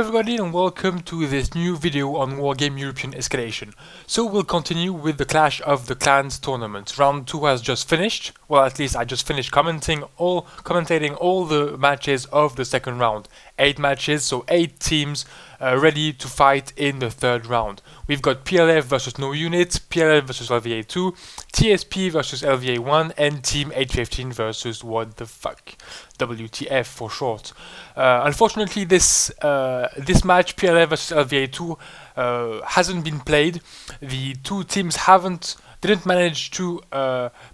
Hello everybody and welcome to this new video on Wargame European Escalation. So we'll continue with the Clash of the Clans tournament. Round 2 has just finished. Well, at least I just finished commentating all the matches of the second round. 8 matches, so 8 teams ready to fight in the third round. We've got PLF versus No Unit, PLF versus LVA2, TSP versus LVA1, and Team 815 versus What the Fuck, WTF for short. Unfortunately, this match, PLF versus LVA2, hasn't been played. The two teams didn't manage to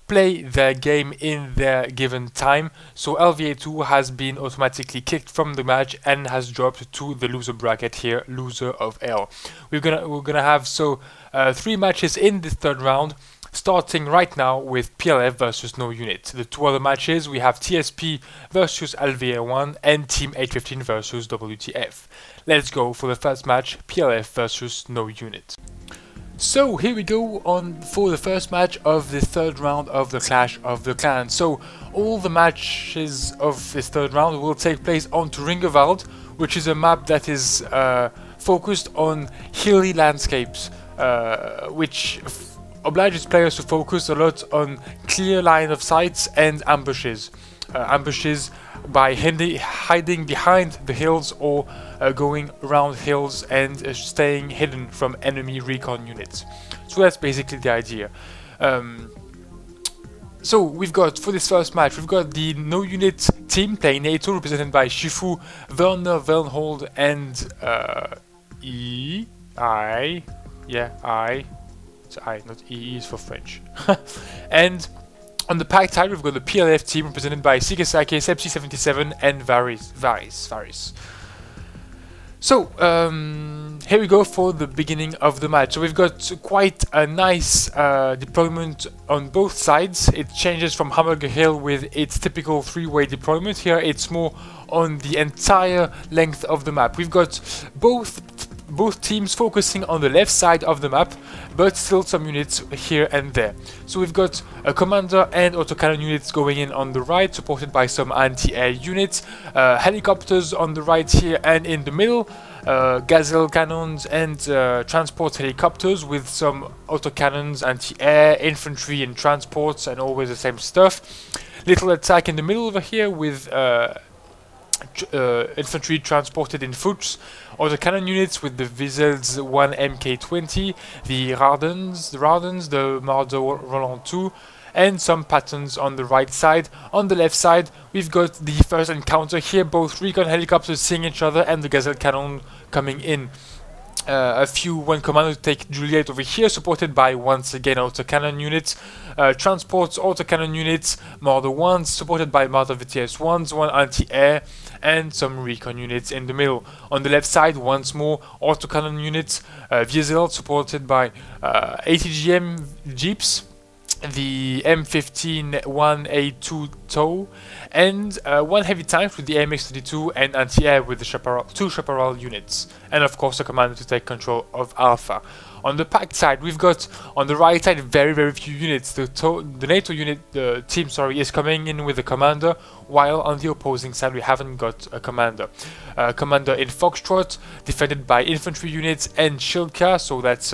play their game in their given time, so LVA2 has been automatically kicked from the match and has dropped to the loser bracket here, loser of L. We're gonna have 3 matches in this third round, starting right now with PLF versus No Unit. The 2 other matches, we have TSP versus LVA1 and Team 815 versus WTF. Let's go for the first match, PLF versus No Unit. So here we go for the first match of the third round of the Clash of the Clans. So all the matches of this third round will take place on Turingewald, which is a map that is focused on hilly landscapes, which obliges players to focus a lot on clear line of sights and ambushes. Ambushes by hiding behind the hills or going around hills and staying hidden from enemy recon units. So that's basically the idea. So we've got, for this first match, we've got the No Unit team playing NATO, represented by Shifu, Werner, Wernhold, and it's I, not E is for French. And on the PACT side, we've got the PLF team represented by Selkares, Sepsi77, and Varis. So, here we go for the beginning of the match. So we've got quite a nice deployment on both sides. It changes from Hamburger Hill with its typical 3-way deployment. Here it's more on the entire length of the map. We've got both teams focusing on the left side of the map, but still some units here and there. So we've got a commander and autocannon units going in on the right, supported by some anti-air units, helicopters on the right here and in the middle, gazelle cannons and transport helicopters with some autocannons, anti-air, infantry and transports, and always the same stuff. Little attack in the middle over here with infantry transported in foot, autocannon units with the Wiesels 1 MK20, the Radens, the Marder Roland 2, and some patterns on the right side. On the left side, we've got the first encounter here, both recon helicopters seeing each other and the Gazelle cannon coming in. One commander to take Juliet over here, supported by once again autocannon units, transports, autocannon units, Marder 1s, supported by Marder VTS 1s, 1 anti-air, and some recon units in the middle. On the left side, once more autocannon units, Wiesel supported by ATGM jeeps, the M15 1A2 TOW, and 1 heavy tank with the AMX-32 and anti-air with the 2 Chaparral units, and of course a commander to take control of Alpha. On the PACT side, we've got on the right side very few units. The NATO unit team is coming in with a commander, while on the opposing side we haven't got a commander. Commander in Foxtrot, defended by infantry units and Shilka, so that's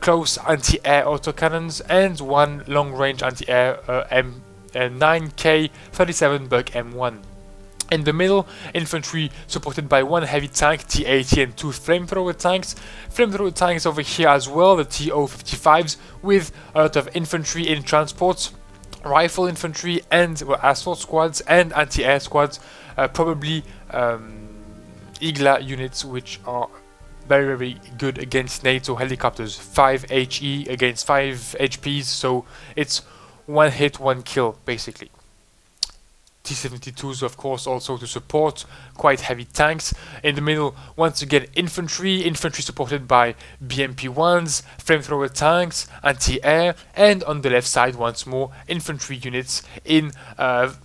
close anti-air autocannons, and 1 long-range anti-air 9K37 Bug M1. In the middle, infantry supported by 1 heavy tank, T80, and 2 flamethrower tanks. Flamethrower tanks over here as well, the TO55s, with a lot of infantry in transports, rifle infantry, and assault squads, and anti-air squads, probably Igla units, which are very good against NATO helicopters. 5 HE against 5 HPs, so it's 1 hit, 1 kill, basically. T-72s, of course, also to support quite heavy tanks. In the middle, once again, infantry supported by BMP-1s, flamethrower tanks, anti-air, and on the left side, once more, infantry units in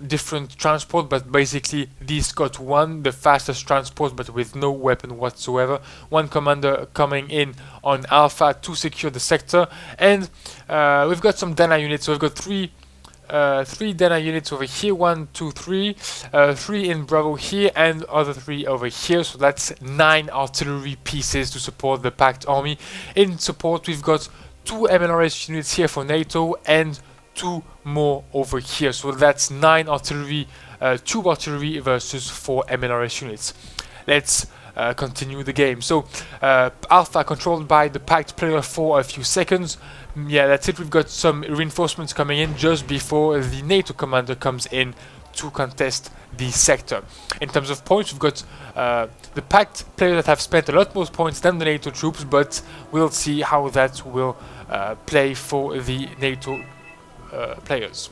different transport, but basically these got 1, the fastest transport, but with no weapon whatsoever. 1 commander coming in on Alpha to secure the sector, and we've got some Dana units, so we've got 3 3 Dana units over here, 1, 2, 3, 3 in Bravo here, and other 3 over here. So that's 9 artillery pieces to support the PACT army. In support, we've got 2 MLRS units here for NATO and 2 more over here. So that's 9 artillery, 2 artillery versus 4 MLRS units. Let's continue the game. So Alpha controlled by the PACT player for a few seconds. Yeah, that's it. We've got some reinforcements coming in just before the NATO commander comes in to contest the sector. In terms of points, we've got the PACT players that have spent a lot more points than the NATO troops, but we'll see how that will play for the NATO players.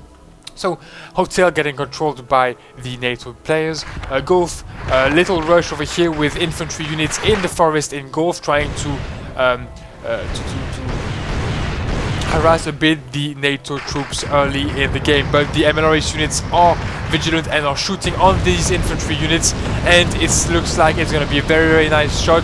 So, Hotel getting controlled by the NATO players. Golf, little rush over here with infantry units in the forest in Golf, trying to harass a bit the NATO troops early in the game. But the MLRS units are vigilant and are shooting on these infantry units, and it looks like it's going to be a very, very nice shot.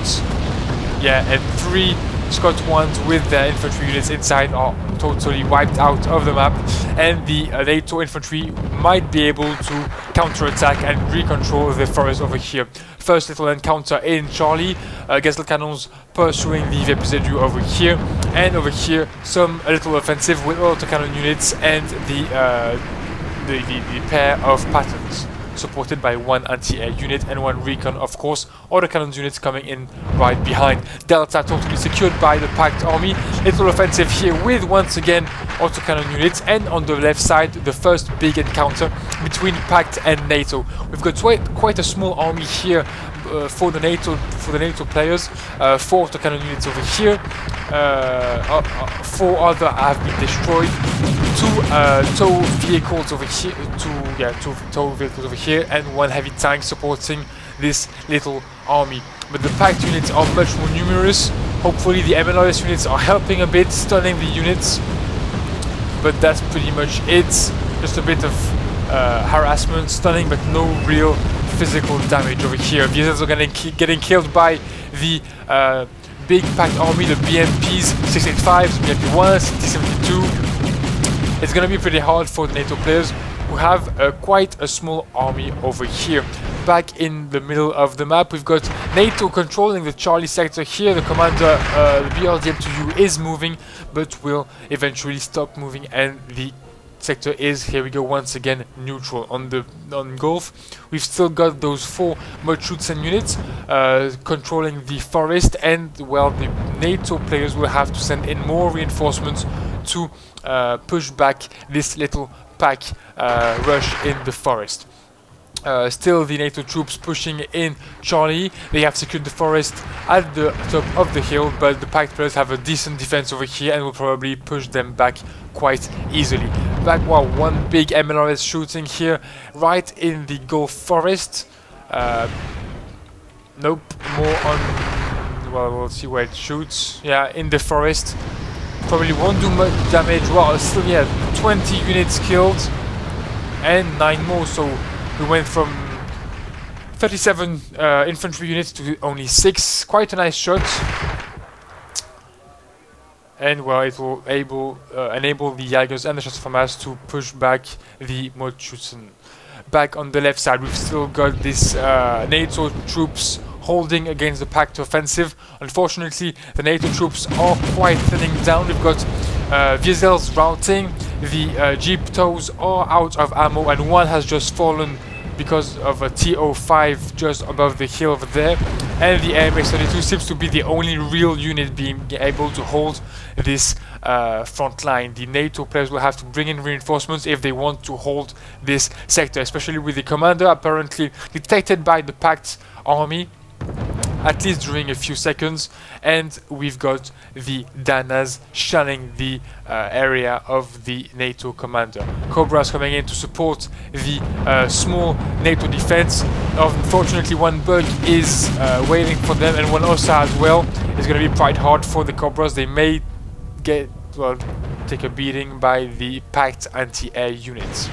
Yeah, and 3 Scott ones with their infantry units inside are totally wiped out of the map, and the NATO infantry might be able to counter-attack and recontrol the forest over here. First little encounter in Charlie, Gazelle cannons pursuing the VPZU over here, and over here a little offensive with autocannon units and the pair of patterns, supported by 1 anti-air unit and 1 recon, of course. Autocannon units coming in right behind. Delta totally secured by the PACT army. Little offensive here with, once again, autocannon units. And on the left side, the first big encounter between PACT and NATO. We've got quite a small army here for the NATO players. 4 autocannon units over here. 4 other have been destroyed. 2 tow vehicles over here. 2 tow vehicles over here, and 1 heavy tank supporting this little army. But the PACT units are much more numerous. Hopefully the MLRS units are helping a bit, stunning the units. But that's pretty much it. Just a bit of harassment, stunning, but no real physical damage over here. Vehicles are getting killed by the big PACT army, the BMPs 685s, BMP-1, T-72. It's going to be pretty hard for the NATO players, who have quite a small army over here. Back in the middle of the map, we've got NATO controlling the Charlie sector here. The commander, the BRDM2U, is moving, but will eventually stop moving, and the sector is, here we go, once again neutral. On Golf, we've still got those 4 Mudschützen units controlling the forest, and well, the NATO players will have to send in more reinforcements to push back this little pack rush in the forest. Still the NATO troops pushing in Charlie. They have secured the forest at the top of the hill, but the PACT players have a decent defense over here and will probably push them back quite easily. Back, well, 1 big MLRS shooting here right in the Gulf forest. Nope, more on, well, we'll see where it shoots. Yeah, in the forest. Probably won't do much damage. Well, still, yeah, 20 units killed and 9 more, so we went from 37 infantry units to only 6. Quite a nice shot. And well, it will enable the Jaegers and the Schutzformas to push back the Mudschützen. Back on the left side, we've still got this NATO troops holding against the PACT offensive. Unfortunately, the NATO troops are quite thinning down. We've got Wiesels routing. The Jeep tows are out of ammo, and 1 has just fallen because of a TO5 just above the hill over there. And the AMX-32 seems to be the only real unit being able to hold this front line. The NATO players will have to bring in reinforcements if they want to hold this sector, especially with the commander apparently detected by the PACT army, at least during a few seconds. And we've got the Danas shelling the area of the NATO commander. Cobras coming in to support the small NATO defense. Unfortunately, 1 bug is waiting for them, and 1 OSA as well. It's going to be quite hard for the Cobras. They may get, well, take a beating by the PACT anti-air units.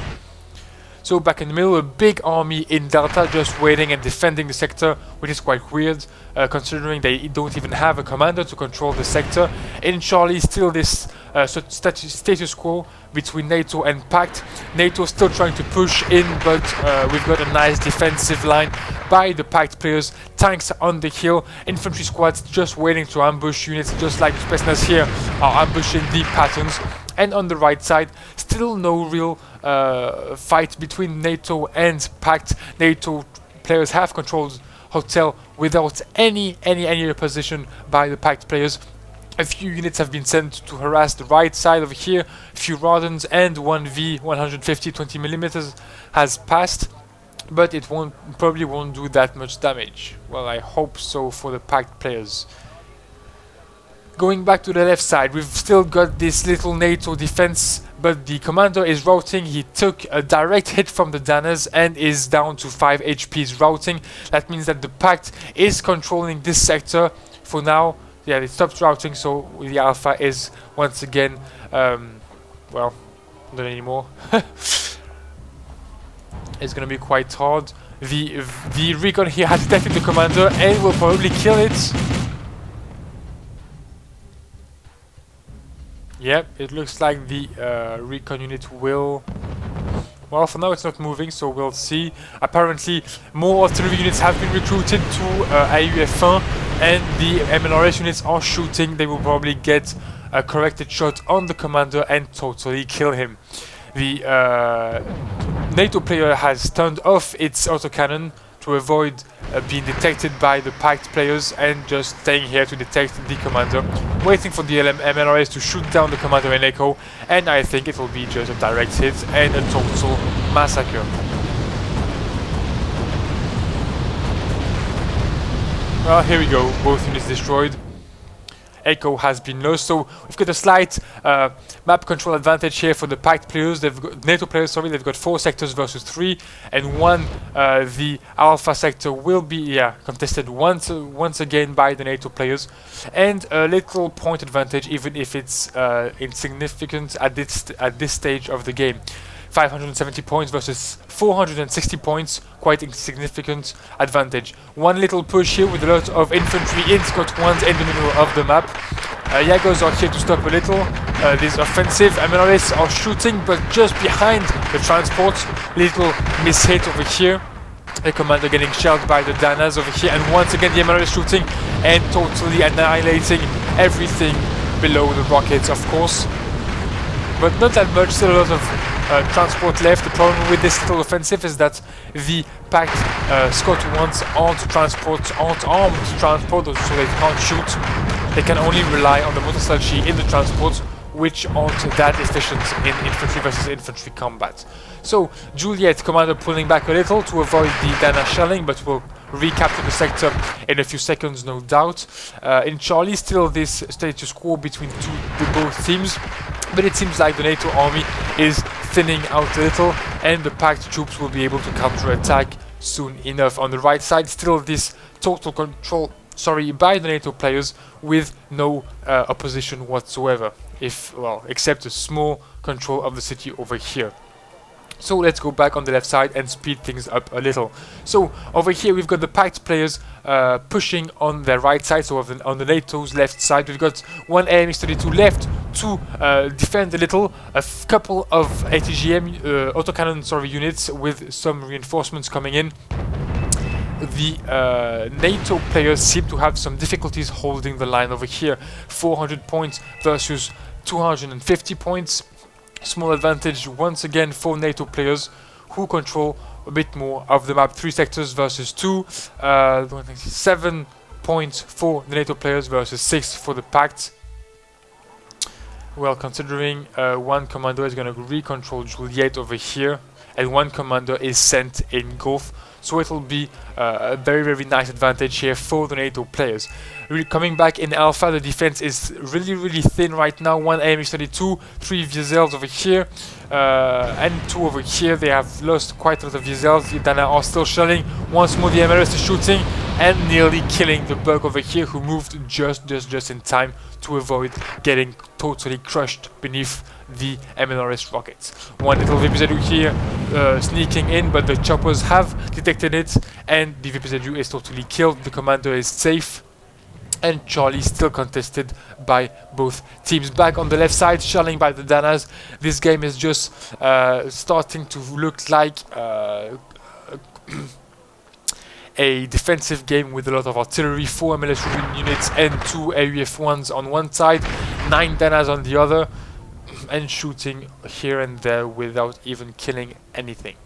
So back in the middle, a big army in Delta just waiting and defending the sector, which is quite weird, considering they don't even have a commander to control the sector. In Charlie, still this status quo between NATO and PACT. NATO still trying to push in, but we've got a nice defensive line by the PACT players. Tanks on the hill, infantry squads just waiting to ambush units, just like the Spetsnaz here are ambushing the patterns. And on the right side, still no real fight between NATO and PACT. NATO players have controlled hotel without any opposition by the PACT players. A few units have been sent to harass the right side over here. A few Rodents and one V150 20mm has passed, but it probably won't do that much damage. Well, I hope so for the PACT players. Going back to the left side, we've still got this little NATO defense, but the commander is routing. He took a direct hit from the Danas and is down to 5 HP's routing. That means that the PACT is controlling this sector for now. Yeah, they stopped routing, so the Alpha is once again, well, not anymore. It's gonna be quite hard. The recon here has detected the commander and will probably kill it. Yep, it looks like the recon unit will... Well, for now it's not moving, so we'll see. Apparently, more artillery units have been recruited to AUF1, and the MLRS units are shooting. They will probably get a corrected shot on the commander and totally kill him. The NATO player has turned off its autocannon to avoid being detected by the PACT players and just staying here to detect the commander, waiting for the MLRS to shoot down the commander and echo, and I think it will be just a direct hit and a total massacre. Well, here we go, both units destroyed. Echo has been lost, so we've got a slight map control advantage here for the PACT players. They've got NATO players, sorry, they've got 4 sectors versus 3, and one the Alpha sector will be contested once again by the NATO players, and a little point advantage, even if it's insignificant at this stage of the game. 570 points versus 460 points, quite insignificant advantage. One little push here with a lot of infantry in Scott 1s in the middle of the map. Yagos are here to stop a little. This offensive MLRS are shooting, but just behind the transport. Little mishit over here. The commander getting shelled by the Danas over here, and once again the MLRS shooting and totally annihilating everything below the rockets, of course. But not that much, still a lot of transport left. The problem with this little offensive is that the PACT Scott 1s aren't armed to transport, so they can't shoot. They can only rely on the motorsalchi in the transport, which aren't that efficient in infantry versus infantry combat. So Juliet, commander, pulling back a little to avoid the Dana shelling, but will recapture the sector in a few seconds, no doubt. In Charlie, still this status quo between both teams, but it seems like the NATO army is thinning out a little, and the PACT troops will be able to counter-attack soon enough. On the right side, still this total control, by the NATO players with no opposition whatsoever, except a small control of the city over here. So let's go back on the left side and speed things up a little. So over here we've got the PACT players pushing on their right side, so on the NATO's left side. We've got one AMX-32 left to defend a little, a couple of ATGM autocannon units with some reinforcements coming in. The NATO players seem to have some difficulties holding the line over here. 400 points versus 250 points. Small advantage once again for NATO players, who control a bit more of the map. 3 sectors versus 2. 7 points for the NATO players versus 6 for the PACT. Well, considering one commander is going to recontrol Juliet over here, and one commander is sent in Gulf, so it will be a very nice advantage here for the NATO players. Coming back in Alpha, the defense is really thin right now. 1 AMX-32, 3 Wiesels over here, and 2 over here. They have lost quite a lot of Wiesels. The Dana are still shelling. Once more the MLS is shooting and nearly killing the Bug over here, who moved just in time to avoid getting totally crushed beneath the MLRS rockets. One little VPZU here sneaking in, but the choppers have detected it, and the VPZU is totally killed. The commander is safe. and Charlie still contested by both teams. Back on the left side, shelling by the Danas. This game is just starting to look like a defensive game with a lot of artillery, 4 military units and 2 AUF-1s on one side, 9 Danas on the other, and shooting here and there without even killing anything.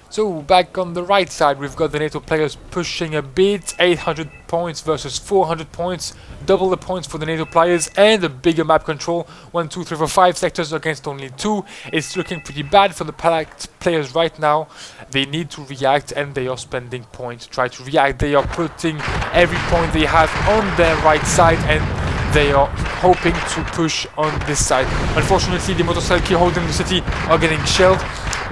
So back on the right side, we've got the NATO players pushing a bit, 800 points versus 400 points, double the points for the NATO players, and a bigger map control, 1, 2, 3, 4, 5 sectors against only 2. It's looking pretty bad for the PACT players right now. They need to react, and they are spending points to try to react. They are putting every point they have on their right side, and they are hoping to push on this side. Unfortunately, the motorcycle holding the city are getting shelled.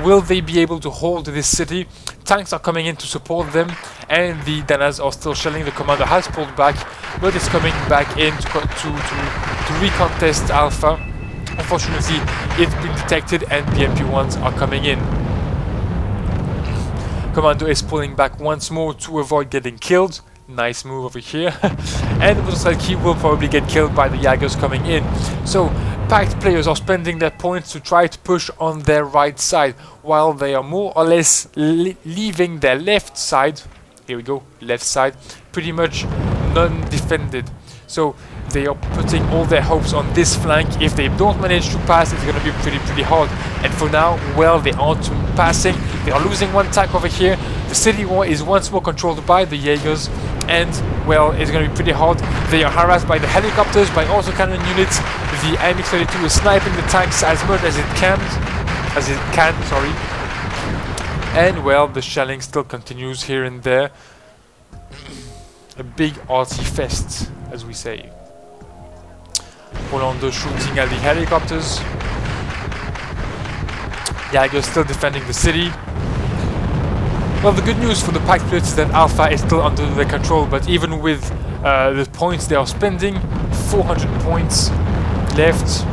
Will they be able to hold this city? Tanks are coming in to support them, and the Danas are still shelling. The commander has pulled back, but is coming back in to recontest Alpha. Unfortunately, it's been detected, and the MP1s are coming in. Commander is pulling back once more to avoid getting killed. Nice move over here. And the motorcycle will probably get killed by the Jaegers coming in. So PACT players are spending their points to try to push on their right side, while they are more or less leaving their left side, here we go, left side, pretty much non-defended. So they are putting all their hopes on this flank. If they don't manage to pass, it's going to be pretty hard. And for now, well, they aren't passing. They are losing one tank over here. The city war is once more controlled by the Jaegers, and well, it's going to be pretty hard. They are harassed by the helicopters, by autocannon units. The MX-32 is sniping the tanks as much as it can, sorry. And well, the shelling still continues here and there. A big arty fest, as we say. Hollander shooting at the helicopters. Jaeger still defending the city. Well, the good news for the PACT players is that Alpha is still under their control, but even with the points they are spending, 400 points left.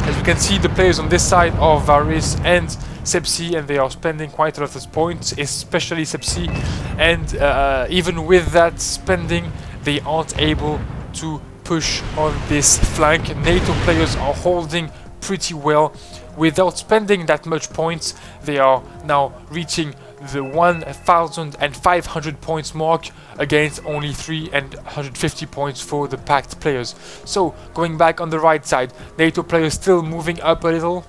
As we can see, the players on this side are Varys and Sepsi, and they are spending quite a lot of points, especially Sepsi. And even with that spending, they aren't able to push on this flank. NATO players are holding pretty well. Without spending that much points, they are now reaching the 1,500 points mark against only 350 points for the PACT players. So going back on the right side, NATO players still moving up a little.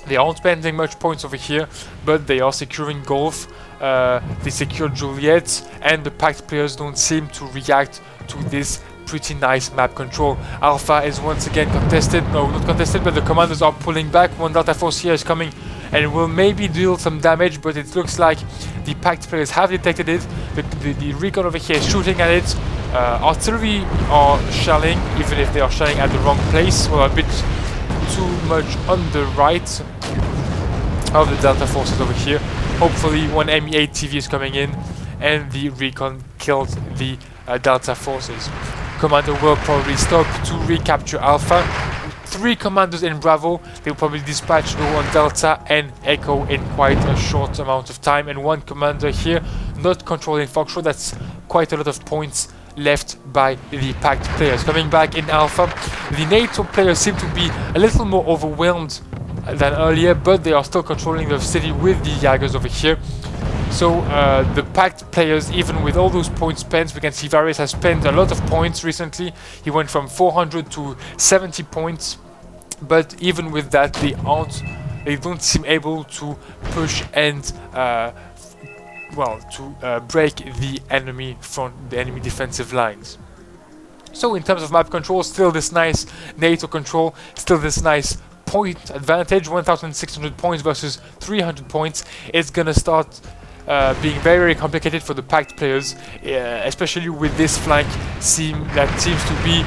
They aren't spending much points over here, but they are securing Gulf. They secured Juliet, and the PACT players don't seem to react to this pretty nice map control. Alpha is once again contested. No, not contested, but the commanders are pulling back. One Delta Force here is coming and will maybe deal some damage, but it looks like the PACT players have detected it. The recon over here is shooting at it. Artillery are shelling, even if they are shelling at the wrong place, or a bit too much on the right of the Delta Forces over here. Hopefully one ME8 TV is coming in, and the recon killed the Delta Forces. Commander will probably stop to recapture Alpha. 3 commanders in Bravo. They will probably dispatch Low on Delta and Echo in quite a short amount of time, and 1 commander here not controlling Foxtrot. That's quite a lot of points left by the PACT players. Coming back in Alpha, the NATO players seem to be a little more overwhelmed than earlier, but they are still controlling the city with the Jaegers over here. So the PACT players, even with all those points spent, we can see Varys has spent a lot of points recently. He went from 400 to 70 points, but even with that, they don't seem able to push and break the enemy front, the enemy defensive lines. So in terms of map control, still this nice NATO control, still this nice point advantage, 1,600 points versus 300 points. It's gonna start being very complicated for the PACT players, especially with this flank that seems to be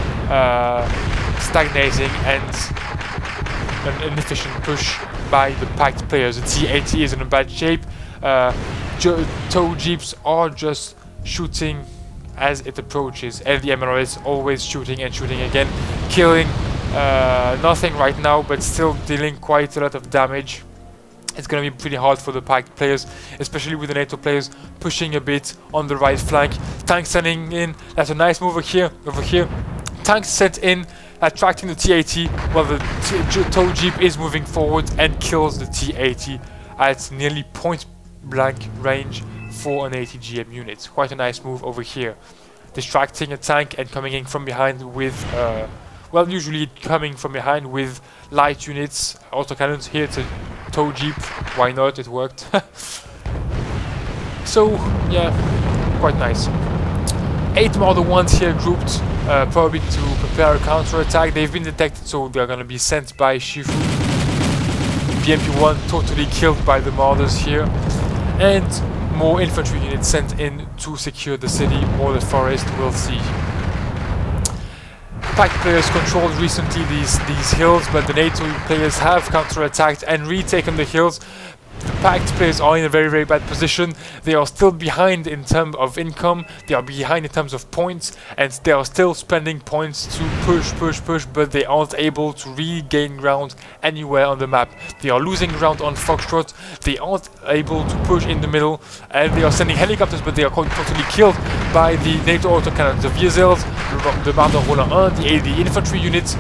stagnating and an inefficient push by the PACT players. The T-80 is in a bad shape. Tow jeeps are just shooting as it approaches, and the MLR is always shooting and shooting again, killing nothing right now, but still dealing quite a lot of damage. It's gonna be pretty hard for the PACT players, especially with the NATO players pushing a bit on the right flank. Tanks sending in, that's a nice move over here. Tanks sent in, attracting the T-80, while the tow jeep is moving forward and kills the T-80 at nearly point blank range for an 80 GM unit. Quite a nice move over here. Distracting a tank and coming in from behind with, well, usually coming from behind with light units, autocannons. Here it's a tow jeep, why not, it worked. So, yeah, quite nice. 8 Model 1s here grouped, probably to prepare a counter-attack. They've been detected, so they're gonna be sent by Shifu. BMP-1 totally killed by the Marders here. And more infantry units sent in to secure the city or the forest, we'll see. PACT players controlled recently these hills, but the NATO players have counter-attacked and retaken the hills. The PACT players are in a very, very bad position. They are still behind in terms of income, they are behind in terms of points, and they are still spending points to push, but they aren't able to regain ground anywhere on the map. They are losing ground on Foxtrot, they aren't able to push in the middle, and they are sending helicopters, but they are totally killed by the NATO autocannons, the Wiesels, the Marder Roland 1, the infantry units.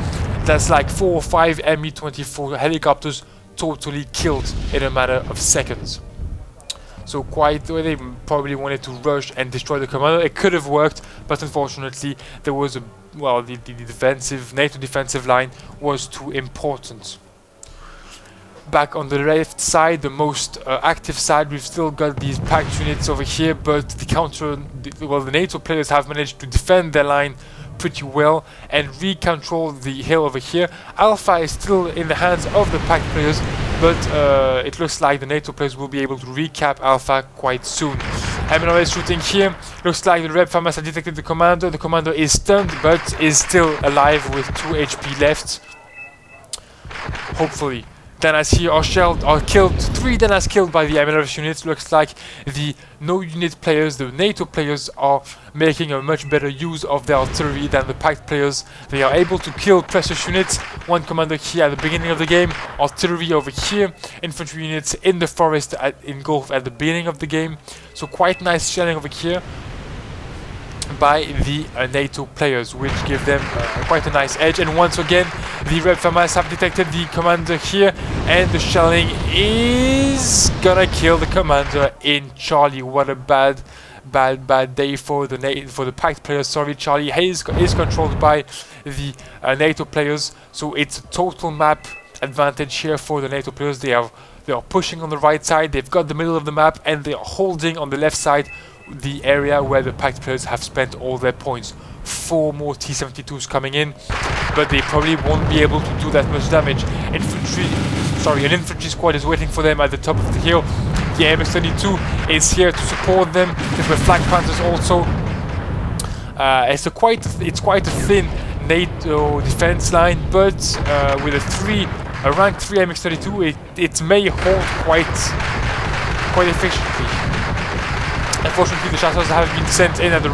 That's like 4 or 5 Mi-24 helicopters totally killed in a matter of seconds. So they probably wanted to rush and destroy the commander. It could have worked, but unfortunately there was a, well, the defensive NATO defensive line was too important. Back on the left side, the most active side, we've still got these PACT units over here, but the NATO players have managed to defend their line pretty well and re-control the hill over here. Alpha is still in the hands of the PACT players, but it looks like the NATO players will be able to recap Alpha quite soon. MNR is shooting here. Looks like the Reb FAMAS has detected the commander. The commander is stunned, but is still alive with 2 HP left. Hopefully. Danas here are killed, 3 Danas killed by the MLRS units. Looks like the no unit players, the NATO players, are making a much better use of their artillery than the PACT players. They are able to kill precious units. 1 commander here at the beginning of the game, artillery over here, infantry units in the forest in Gulf at the beginning of the game. So quite nice shelling over here by the NATO players, which give them quite a nice edge. And once again, the Reb FAMAS have detected the commander here, and the shelling is gonna kill the commander in Charlie. What a bad day for the PACT players. Sorry, Charlie is controlled by the NATO players, so it's a total map advantage here for the NATO players. They are pushing on the right side, they've got the middle of the map, and they are holding on the left side the area where the PACT players have spent all their points. 4 more T-72s coming in, but they probably won't be able to do that much damage. An infantry squad is waiting for them at the top of the hill. The MS-32 is here to support them. There's the Flak Panthers also. It's quite a thin NATO defense line, but with a rank 3 MX-32, it may hold quite efficiently. Unfortunately, the chasseurs have been sent in at the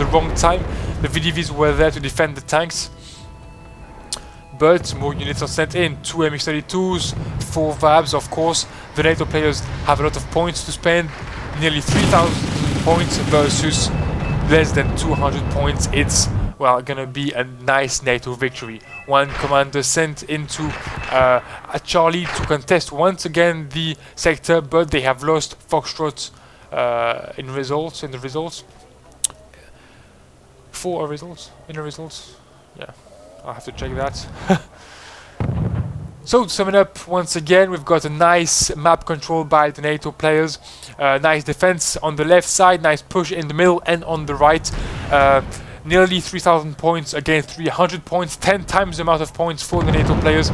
wrong time. The VDVs were there to defend the tanks, but more units are sent in. 2 MX-32s, 4 VABs, of course. The NATO players have a lot of points to spend, nearly 3,000 points versus less than 200 points. It's, well, gonna be a nice NATO victory. 1 commander sent into Charlie to contest once again the sector, but they have lost Foxtrot in the results. 4 results in the results. Yeah, I'll have to check that. So to sum it up, once again, we've got a nice map control by the NATO players, nice defense on the left side, nice push in the middle and on the right. Nearly 3,000 points against 300 points, 10 times the amount of points for the NATO players.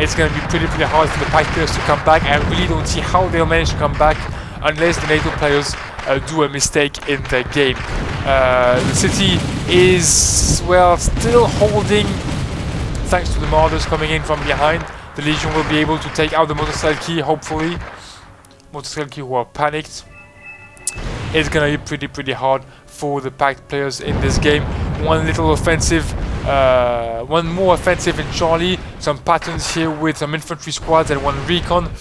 It's going to be pretty hard for the PACT players to come back. I really don't see how they'll manage to come back unless the NATO players do a mistake in their game. The city is, well, still holding thanks to the Marders coming in from behind. The Legion will be able to take out the Motorselki, hopefully. Motorselki who are panicked. It's gonna be pretty hard for the PACT players in this game. One little offensive, one more offensive in Charlie. Some patterns here with some infantry squads and 1 recon.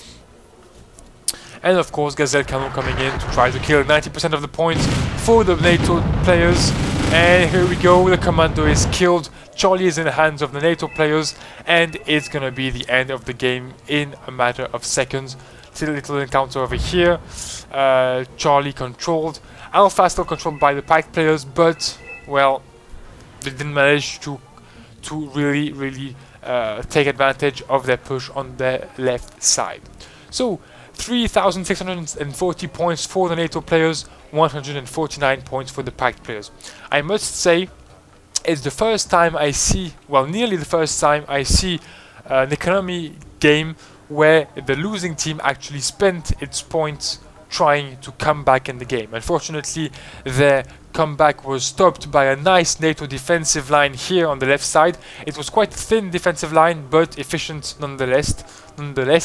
and of course Gazelle Cannon coming in to try to kill 90% of the points for the NATO players. And here we go, the commando is killed, Charlie is in the hands of the NATO players, and it's gonna be the end of the game in a matter of seconds. See the little encounter over here, Charlie controlled, Alpha still controlled by the PACT players, but well, they didn't manage to really take advantage of their push on the left side. So 3,640 points for the NATO players, 149 points for the PACT players. I must say, it's the first time I see, well, nearly the first time I see an economy game where the losing team actually spent its points trying to come back in the game. Unfortunately, their comeback was stopped by a nice NATO defensive line here on the left side. It was quite a thin defensive line, but efficient nonetheless.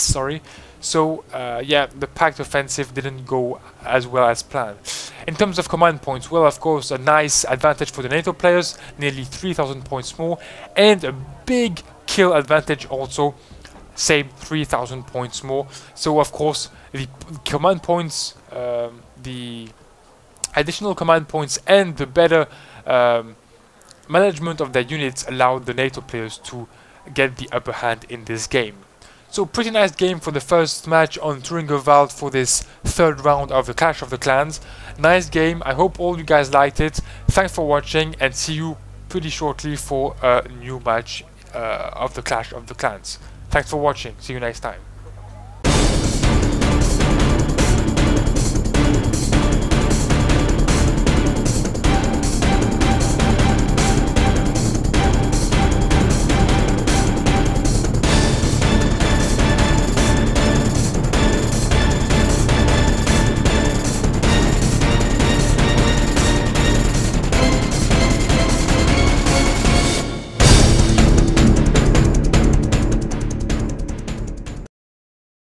Sorry. So yeah, the PACT offensive didn't go as well as planned. In terms of command points, well, of course, a nice advantage for the NATO players, nearly 3,000 points more, and a big kill advantage also, same 3,000 points more. So of course, the command points, the additional command points and the better management of their units allowed the NATO players to get the upper hand in this game. So pretty nice game for the first match on Turingo Vault for this third round of the Clash of the Clans. Nice game, I hope all you guys liked it. Thanks for watching, and see you pretty shortly for a new match of the Clash of the Clans. Thanks for watching, see you next time.